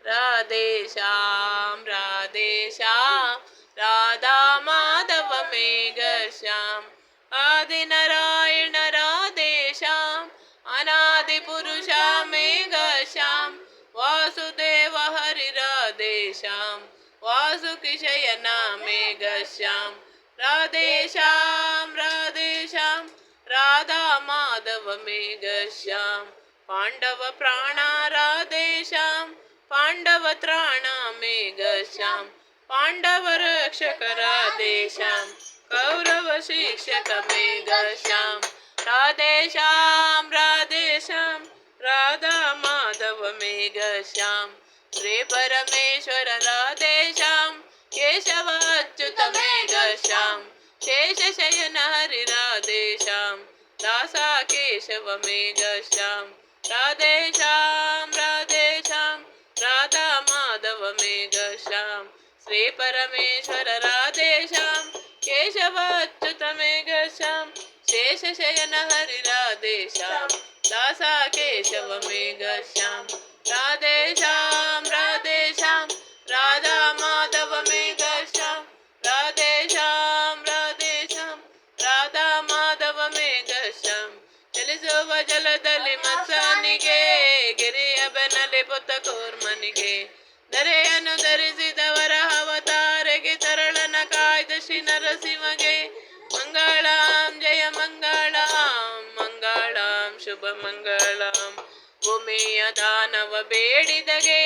राधे श्याम राधा माधव मेघ श्याम आदि नारायण राधे श्याम अनादि पुरुष मेघ श्याम वासुदेव हरि राधे श्याम वासुकिशयना मेघ श्याम राधे श्याम राधा माधव मेघ श्याम पांडव प्राणा राधे श्याम पांडव त्राणा मेघ श्याम पांडव रक्षक राधे श्याम कौरव शिक्षक मेघ श्याम राधे श्याम राधा माधव मेघ श्याम श्री परमेश्वर राधे श्याम केशव अच्युत मेघ श्याम शेष शयन हरि राधे श्याम दासा केशव मेघ श्याम राधे श्याम राधा माधव मेघ श्याम श्री परमेश्वर राधे श्याम केशव अच्युत मेघ श्याम शेष शयन हरि राधे श्याम दासा केशव मेघ श्याम राधे श्याम राधा माधव मेघ श्याम राधे श्याम राधा माधव मेघ श्याम ಚಲಿಸುವ ಜಲದಲ್ಲಿ ಮತ್ಸನಿಗೆ ಗಿರಿಯ ಬೆನ್ನಲಿ ಪುತ್ತ ಕೂರ್ಮನಿಗೆ ಧರೆಯನ್ನು ಧರಿಸಿದವರ ಅವತಾರೆಗೆ ತರಳನ ಕಾಯ್ದ ಶ್ರೀ ನರಸಿಂಹಗೆ ಮಂಗಳಾಂ ಜಯ ಮಂಗಳಾಂ ಶುಭ ಮಂಗಳಾಂ ಭೂಮಿಯ ದಾನವ ಬೇಡಿದಗೆ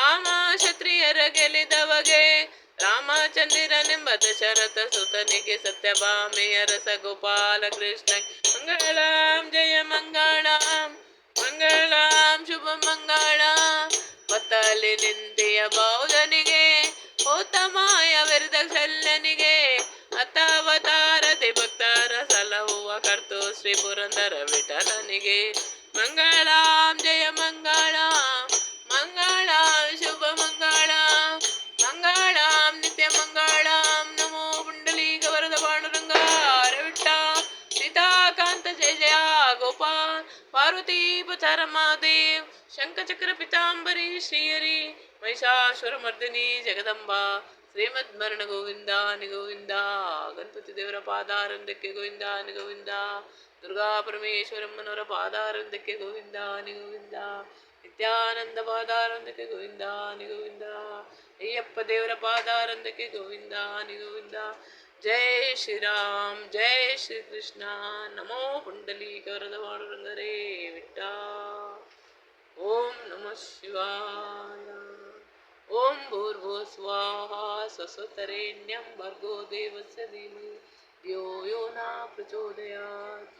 ಆಮ ಕ್ಷತ್ರಿಯರ ಗೆಲಿದವಗೆ ರಾಮಚಂದ್ರನೆಂಬ ದಶರಥ ಸುತನಿಗೆ ಸತ್ಯಭಾಮೆಯ ರಸ ಗೋಪಾಲ ಕೃಷ್ಣ ಮಂಗಳಾಂ ಜಯ ಮಂಗಳಾಂ ಶುಭ ಮಂಗಳಾಂ ಪತ್ತಲಿ ನಿಂದೆಯ ಬೌದ್ಧನಿಗೆ ಉತ್ತಮಾಯ ವಿರುದ್ಧ ಶಲ್ಯನಿಗೆ ಅತ್ತಾವತಾರತಿ ಭಕ್ತರ ಸಲಹುವ ಕರ್ತು ಶ್ರೀ ಪುರಂದರ ವಿಠಲನಿಗೆ ಮಂಗಳಾಂ ಜಯ ಮಂಗಳಾಂ ಶುಭ ಮಂಗಳಾಂ ನಿತ್ಯ ಮಂಗಳಾಂ ನಮೋ ಪುಂಡಲೀಕ ವರದ ಪಾಂಡುರಂಗ ರವಿಟ್ಟ ಸೀತಾಕಾಂತ ಜಯ ಜಯ ಗೋಪಾಲ್ ಪಾರ್ವತಿ ಪಚಾರ ಮಹಾದೇವ್ ಶಂಖಚಕ್ರ ಪಿತಾಂಬರಿ ಶ್ರೀಹರಿ ಮಹಿಷಾಸುರ ಮರ್ದಿನಿ ಜಗದಂಬಾ ಶ್ರೀಮದ್ಮರಣ ಗೋವಿಂದ ನಿಗೋವಿಂದ ಗಣಪತಿ ದೇವರ ಪಾದಾರಂದಕ್ಕೆ ಗೋವಿಂದ ನಿಗೋವಿಂದ ದುರ್ಗಾ ಪರಮೇಶ್ವರಮ್ಮನವರ ಪಾದಾರಂದಕ್ಕೆ ಗೋವಿಂದ ನಿಗೋವಿಂದ ನಿತ್ಯಾನಂದ ಪಾದಾರಂದಕ್ಕೆ ಗೋವಿಂದ ನಿಗೋವಿಂದ ಅಯ್ಯಪ್ಪ ದೇವರ ಪಾದಾರಂದಕ್ಕೆ ಗೋವಿಂದ ನಿಗೋವಿಂದ ಜೈ ಶ್ರೀರಾಮ್ ಜೈ ಶ್ರೀ ಕೃಷ್ಣ ನಮೋ ಪುಂಡಲೀಕ ವರದ ಪಾಂಡುರಂಗರೇ ವಿಟ್ಟ ಓಂ ನಮಃ ಶಿವಾಯ ಓಂ ಭೂರ್ಭುವ ಸ್ವಾಹ ಸ್ವಸ್ವತರೇಣ್ಯಂ ಭರ್ಗೋ ದೇವಸ್ಯ ಧೀಮಹಿ ಧಿಯೋ ಯೋ ನ ಪ್ರಚೋದಯಾತ್